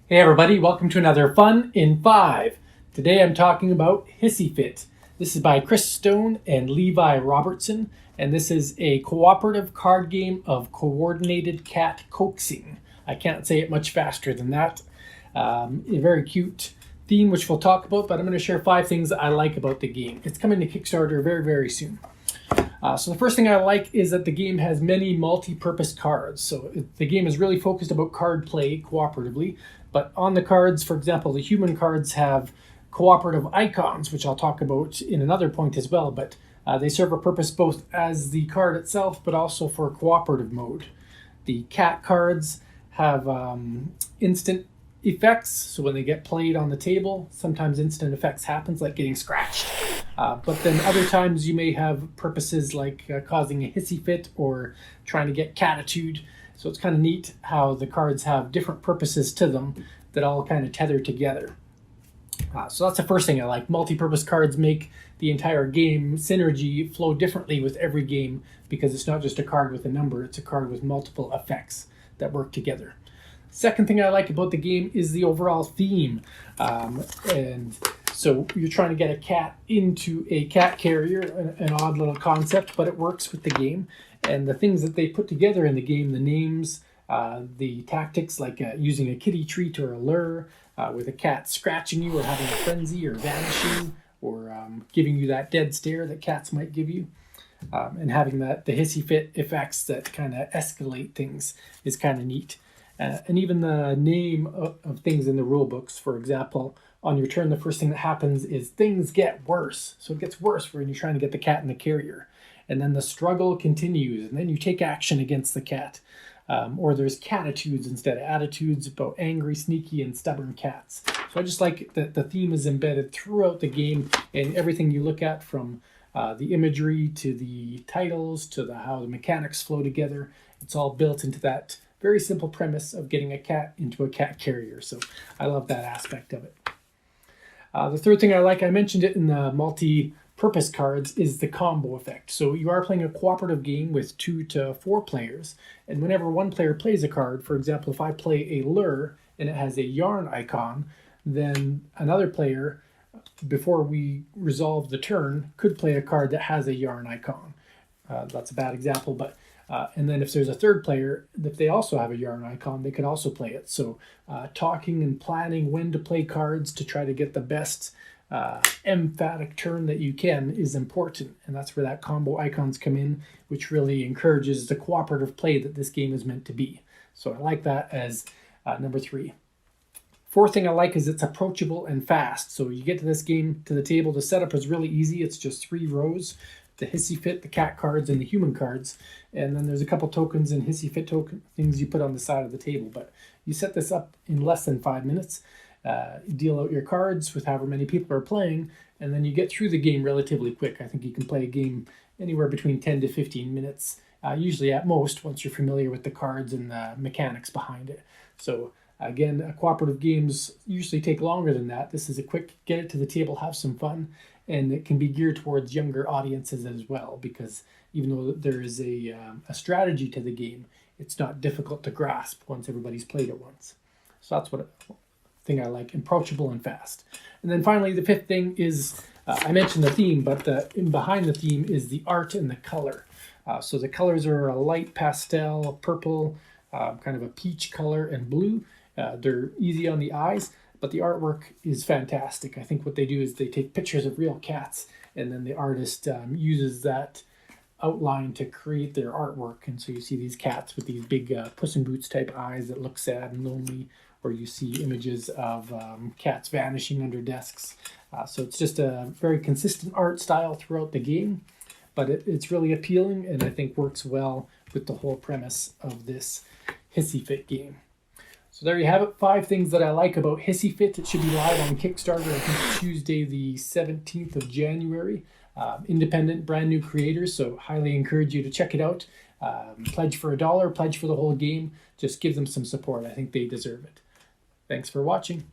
Hey everybody, welcome to another Fun in 5. Today I'm talking about Hissy Fit. This is by Chris Stone and Levi Robertson, and this is a cooperative card game of coordinated cat coaxing. I can't say it much faster than that. A very cute theme which we'll talk about, but I'm going to share 5 things I like about the game. It's coming to Kickstarter very, very soon. So the first thing I like is that the game has many multi-purpose cards. So the game is really focused about card play cooperatively. But on the cards, for example, the human cards have cooperative icons, which I'll talk about in another point as well. But they serve a purpose both as the card itself, but also for cooperative mode. The cat cards have instant effects. So when they get played on the table, sometimes instant effects happens, like getting scratched. But then other times you may have purposes like causing a hissy fit or trying to get catitude. So it's kind of neat how the cards have different purposes to them that all kind of tether together. So that's the first thing I like. Multi-purpose cards make the entire game synergy flow differently with every game because it's not just a card with a number, it's a card with multiple effects that work together. Second thing I like about the game is the overall theme. And so you're trying to get a cat into a cat carrier, an odd little concept, but it works with the game. And the things that they put together in the game, the names, the tactics like using a kitty treat or a lure, with a cat scratching you or having a frenzy or vanishing or giving you that dead stare that cats might give you. And having the hissy fit effects that kind of escalate things is kind of neat. And even the name of things in the rule books, for example, on your turn, the first thing that happens is things get worse. So it gets worse when you're trying to get the cat in the carrier. And then the struggle continues, and then you take action against the cat. Or there's catitudes instead of attitudes about angry, sneaky, and stubborn cats. So I just like that the theme is embedded throughout the game and everything you look at, from the imagery to the titles to how the mechanics flow together. It's all built into that very simple premise of getting a cat into a cat carrier. So I love that aspect of it. The third thing I like, I mentioned it in the multi-purpose cards, is the combo effect. So you are playing a cooperative game with 2 to 4 players, and whenever one player plays a card, for example, if I play a lure and it has a yarn icon, then another player, before we resolve the turn, could play a card that has a yarn icon. That's a bad example, but and then if there's a third player, if they also have a yarn icon, they could also play it. So talking and planning when to play cards to try to get the best emphatic turn that you can is important. And that's where that combo icons come in, which really encourages the cooperative play that this game is meant to be. So I like that as number 3. Fourth thing I like is it's approachable and fast. So you get to this game, to the table, the setup is really easy. It's just 3 rows. The Hissy Fit, the cat cards, and the human cards. And then there's a couple tokens and Hissy Fit token things you put on the side of the table. But you set this up in less than 5 minutes. You deal out your cards with however many people are playing, and then you get through the game relatively quick. I think you can play a game anywhere between 10 to 15 minutes, usually at most, once you're familiar with the cards and the mechanics behind it. So again, cooperative games usually take longer than that. This is a quick get it to the table, have some fun. And it can be geared towards younger audiences as well, because even though there is a strategy to the game, it's not difficult to grasp once everybody's played it once. So that's what thing I like, approachable and fast. And then finally, the fifth thing is, I mentioned the theme, but behind the theme is the art and the color. So the colors are a light pastel, purple, kind of a peach color, and blue. They're easy on the eyes. But the artwork is fantastic. I think what they do is they take pictures of real cats, and then the artist uses that outline to create their artwork. And so you see these cats with these big Puss in Boots type eyes that look sad and lonely, or you see images of cats vanishing under desks. So it's just a very consistent art style throughout the game, but it's really appealing and I think works well with the whole premise of this Hissy Fit game. So there you have it, 5 things that I like about Hissy Fit. It should be live on Kickstarter, I think Tuesday the 17th of January. Independent, brand new creators, so highly encourage you to check it out. Pledge for $1, pledge for the whole game. Just give them some support. I think they deserve it. Thanks for watching.